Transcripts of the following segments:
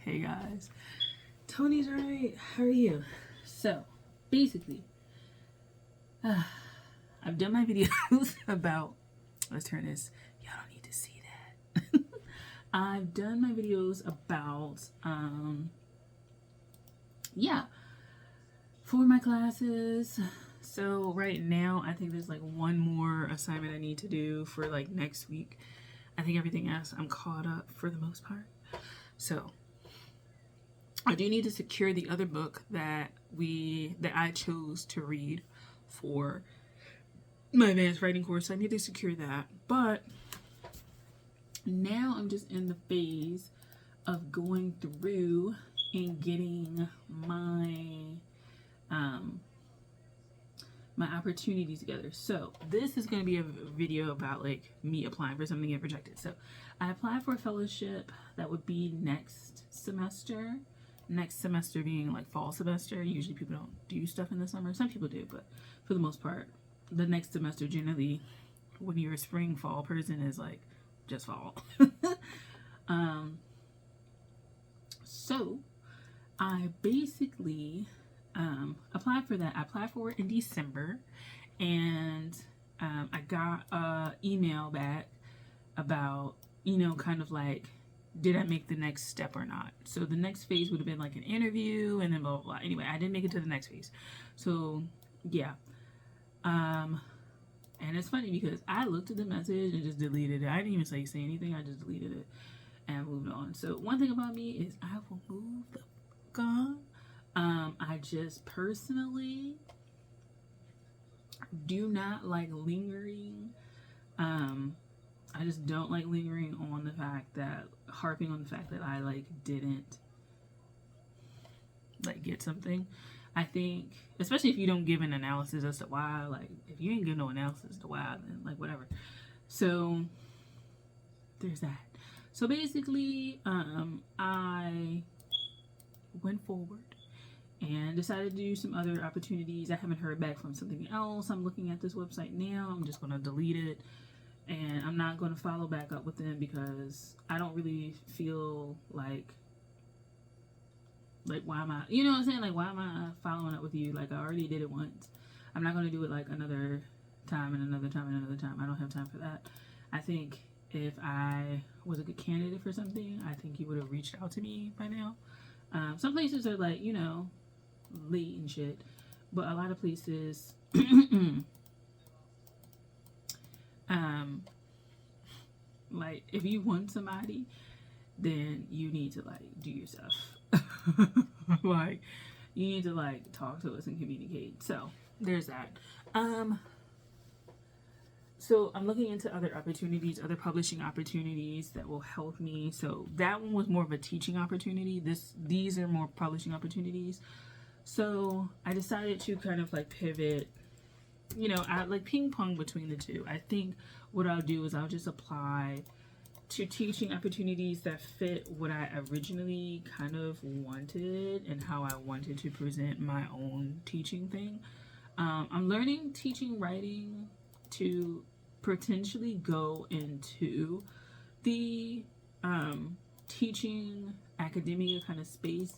Hey guys, Tony's right. How are you? So, basically, I've done my videos about. Let's turn this. Y'all don't need to see that. I've done my videos about, yeah, for my classes. So right now, I think there's like one more assignment I need to do for like next week. I think everything else I'm caught up for the most part. So I do need to secure the other book that I chose to read for my advanced writing course. I need to secure that. But now I'm just in the phase of going through and getting my my opportunities together. So this is going to be a video about like me applying for something and rejected. So I applied for a fellowship that would be next semester. Next semester being like fall semester. Usually people don't do stuff in the summer. Some people do, but for the most part, the next semester generally, when you're a spring fall person, is like just fall. So I basically applied for that. I applied for it in December, and I got a email back about, kind of like, did I make the next step or not? So the next phase would have been like an interview and then blah, blah, blah. Anyway, I didn't make it to the next phase. So, yeah. And it's funny because I looked at the message and just deleted it. I didn't even say anything. I just deleted it and moved on. So one thing about me is I will move the fuck on. I just personally do not like lingering. I just don't like lingering on the fact that, harping on the fact that I like didn't like get something. I think, especially if you don't give an analysis as to why, like if you ain't give no analysis as to why, then like whatever. So there's that. So basically, I went forward and decided to do some other opportunities. I haven't heard back from something else. I'm looking at this website now. I'm just going to delete it. And I'm not going to follow back up with them because I don't really feel like why am I, you know what I'm saying? Like, why am I following up with you? Like, I already did it once. I'm not going to do it like another time and another time and another time. I don't have time for that. I think if I was a good candidate for something, I think you would have reached out to me by now. Some places are like, late and shit. But a lot of places, like, if you want somebody, then you need to, like, do your stuff. Like, you need to, like, talk to us and communicate. So, there's that. So, I'm looking into other opportunities, other publishing opportunities that will help me. So, that one was more of a teaching opportunity. These are more publishing opportunities. So, I decided to kind of, like, pivot. I like ping pong between the two. I think what I'll do is I'll just apply to teaching opportunities that fit what I originally kind of wanted and how I wanted to present my own teaching thing. I'm learning teaching writing to potentially go into the teaching academia kind of space.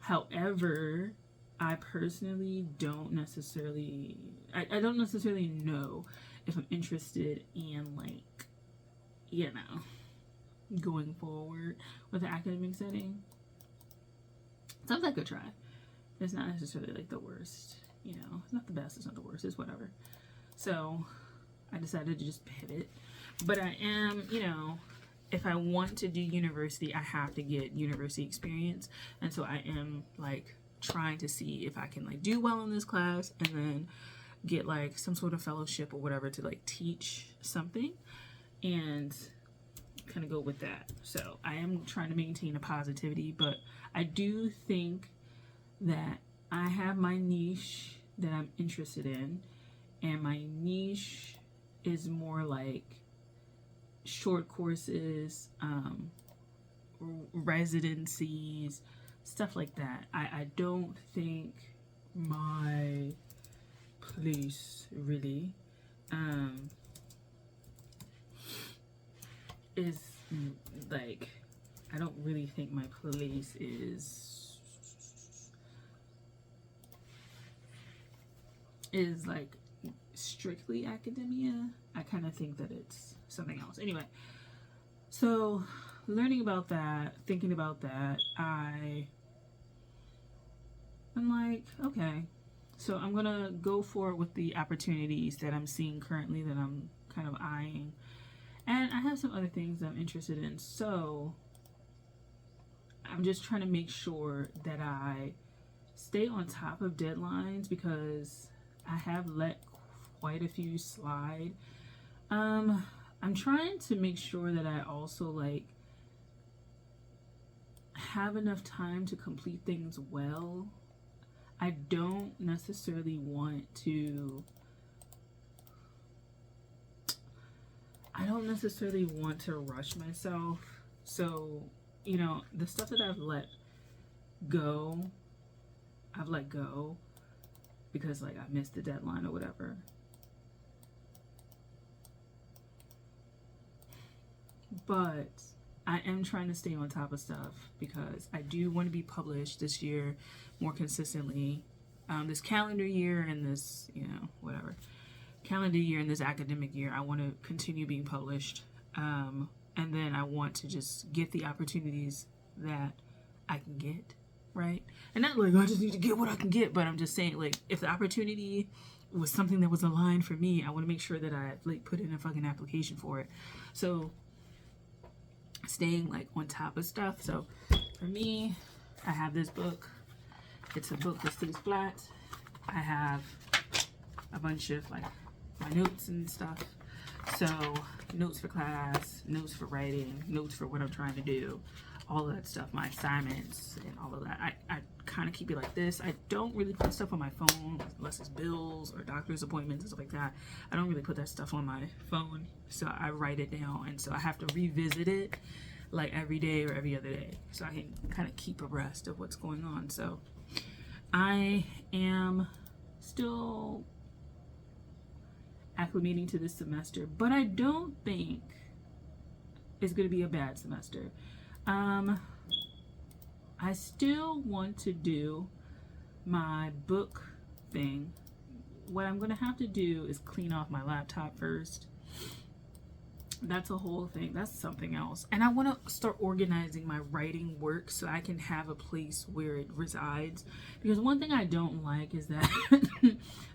However, I personally don't necessarily, I don't necessarily know if I'm interested in, like, going forward with the academic setting. Something I could try. It's not necessarily, like, the worst, it's not the best, it's not the worst, it's whatever. So, I decided to just pivot. But I am, if I want to do university, I have to get university experience. And so I am, like, trying to see if I can, like, do well in this class and then get, like, some sort of fellowship or whatever to, like, teach something and kind of go with that. So I am trying to maintain a positivity, but I do think that I have my niche that I'm interested in, and my niche is more like short courses, residencies, stuff like that. I don't think my place really is like I don't really think my place is like strictly academia. I kind of think that it's something else. Anyway, so learning about that, thinking about that, I'm like, okay, so I'm gonna go for it with the opportunities that I'm seeing currently, that I'm kind of eyeing, and I have some other things that I'm interested in. So I'm just trying to make sure that I stay on top of deadlines, because I have let quite a few slide. I'm trying to make sure that I also like have enough time to complete things well. I don't necessarily want to rush myself. So, you know, the stuff that I've let go because like I missed the deadline or whatever. But I am trying to stay on top of stuff because I do want to be published this year more consistently. This calendar year and this, whatever. Calendar year and this academic year, I want to continue being published. And then I want to just get the opportunities that I can get, right? And not like I just need to get what I can get, but I'm just saying, like, if the opportunity was something that was aligned for me, I want to make sure that I like put in a fucking application for it. So staying like on top of stuff. So for me, I have this book. It's a book that stays flat. I have a bunch of like my notes and stuff. So notes for class, notes for writing, notes for what I'm trying to do, all of that stuff, my assignments and all of that. I kind of keep it like this. I don't really put stuff on my phone unless it's bills or doctor's appointments and stuff like that. I don't really put that stuff on my phone. So I write it down, and so I have to revisit it like every day or every other day, so I can kind of keep abreast of what's going on. So I am still acclimating to this semester, but I don't think it's going to be a bad semester. I still want to do my book thing. What I'm going to have to do is clean off my laptop first. That's a whole thing. That's something else. And I want to start organizing my writing work so I can have a place where it resides. Because one thing I don't like is that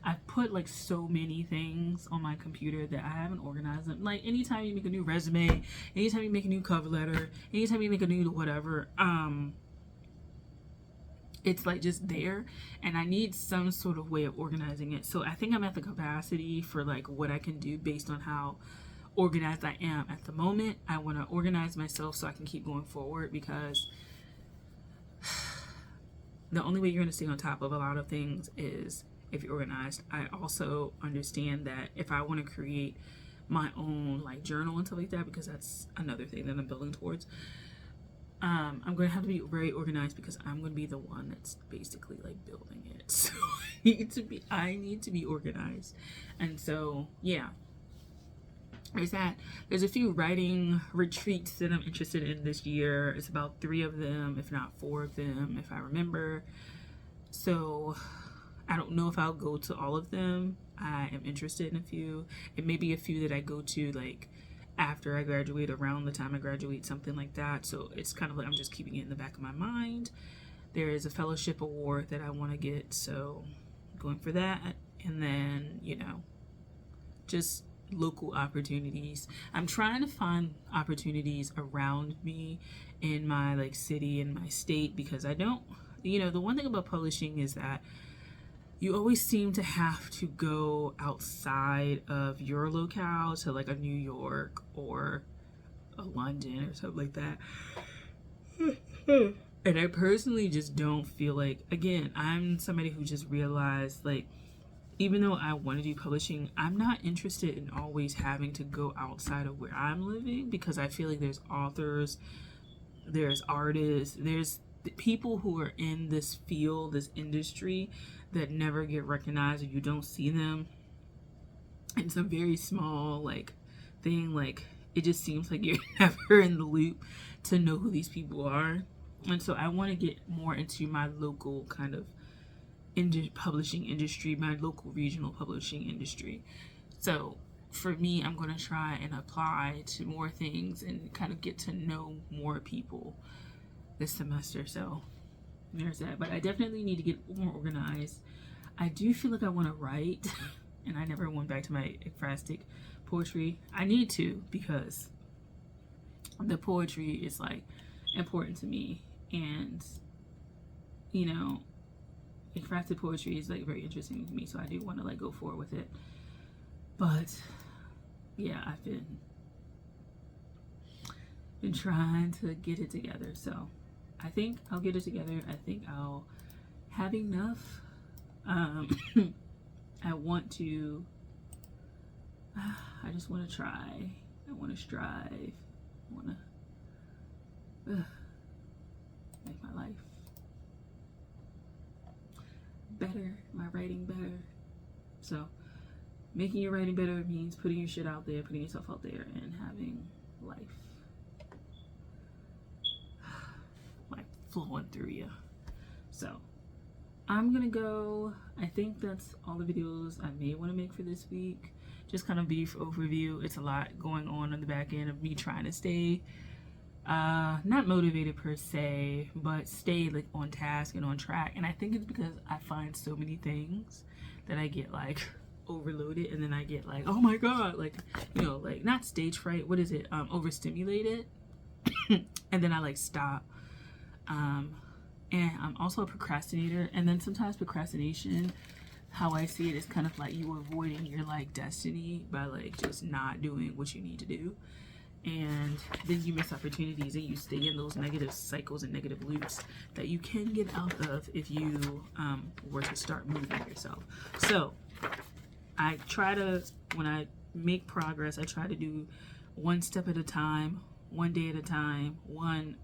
I put like so many things on my computer that I haven't organized them. Like anytime you make a new resume, anytime you make a new cover letter, anytime you make a new whatever, it's like just there, and I need some sort of way of organizing it. So I think I'm at the capacity for like what I can do based on how organized I am at the moment. I want to organize myself so I can keep going forward, because the only way you're going to stay on top of a lot of things is if you're organized. I also understand that if I want to create my own like journal and stuff like that, because that's another thing that I'm building towards, I'm going to have to be very organized, because I'm going to be the one that's basically like building it. So I need to be organized. And so, yeah. There's that. There's a few writing retreats that I'm interested in this year. It's about 3 of them, if not 4 of them, if I remember. So I don't know if I'll go to all of them. I am interested in a few. It may be a few that I go to like after I graduate, around the time I graduate, something like that. So it's kind of like I'm just keeping it in the back of my mind. There is a fellowship award that I want to get, so I'm going for that. And then, just local opportunities. I'm trying to find opportunities around me in my like city and my state, because I don't, the one thing about publishing is that you always seem to have to go outside of your locale to like a New York or a London or something like that. And I personally just don't feel like, again, I'm somebody who just realized, like, even though I want to do publishing, I'm not interested in always having to go outside of where I'm living, because I feel like there's authors, there's artists, there's people who are in this field, this industry, that never get recognized, or you don't see them in some very small like thing. Like it just seems like you're never in the loop to know who these people are. And so I want to get more into my local kind of publishing industry, my local regional publishing industry. So for me, I'm going to try and apply to more things and kind of get to know more people this semester. So there's that. But I definitely need to get more organized. I do feel like I want to write, and I never went back to my ekphrastic poetry. I need to, because the poetry is like important to me, and you know, ekphrastic poetry is like very interesting to me, so I do want to like go forward with it. But yeah, I've been trying to get it together, so I think I'll get it together. I think I'll have enough. I want to, I just want to try. I want to strive. I want to make my life better, my writing better. So making your writing better means putting your shit out there, putting yourself out there, and having life like flowing through you. So I'm gonna go. I think that's all the videos I may want to make for this week. Just kind of brief overview. It's a lot going on the back end of me trying to stay not motivated per se, but stay like on task and on track. And I think it's because I find so many things that I get like overloaded, and then I get like, oh my god, like, you know, like not stage fright, what is it, overstimulated. And then I like stop. And I'm also a procrastinator, and then sometimes procrastination, how I see it, is kind of like you avoiding your like destiny by like just not doing what you need to do, and then you miss opportunities and you stay in those negative cycles and negative loops that you can get out of if you were to start moving yourself. So I try to, when I make progress, I try to do one step at a time, one day at a time, one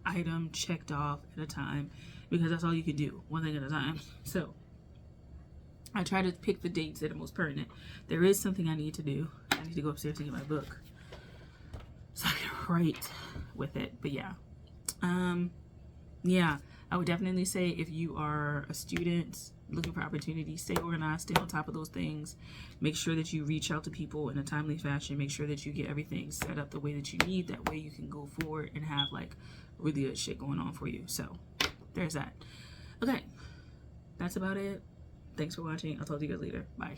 item checked off at a time, because that's all you can do, one thing at a time. So I try to pick the dates that are most pertinent. There is something I need to do. I need to go upstairs to get my book so I can write with it. But yeah, yeah, I would definitely say if you are a student looking for opportunities, stay organized, stay on top of those things. Make sure that you reach out to people in a timely fashion. Make sure that you get everything set up the way that you need. That way you can go forward and have like really good shit going on for you. So there's that. Okay, that's about it. Thanks for watching. I'll talk to you guys later. Bye.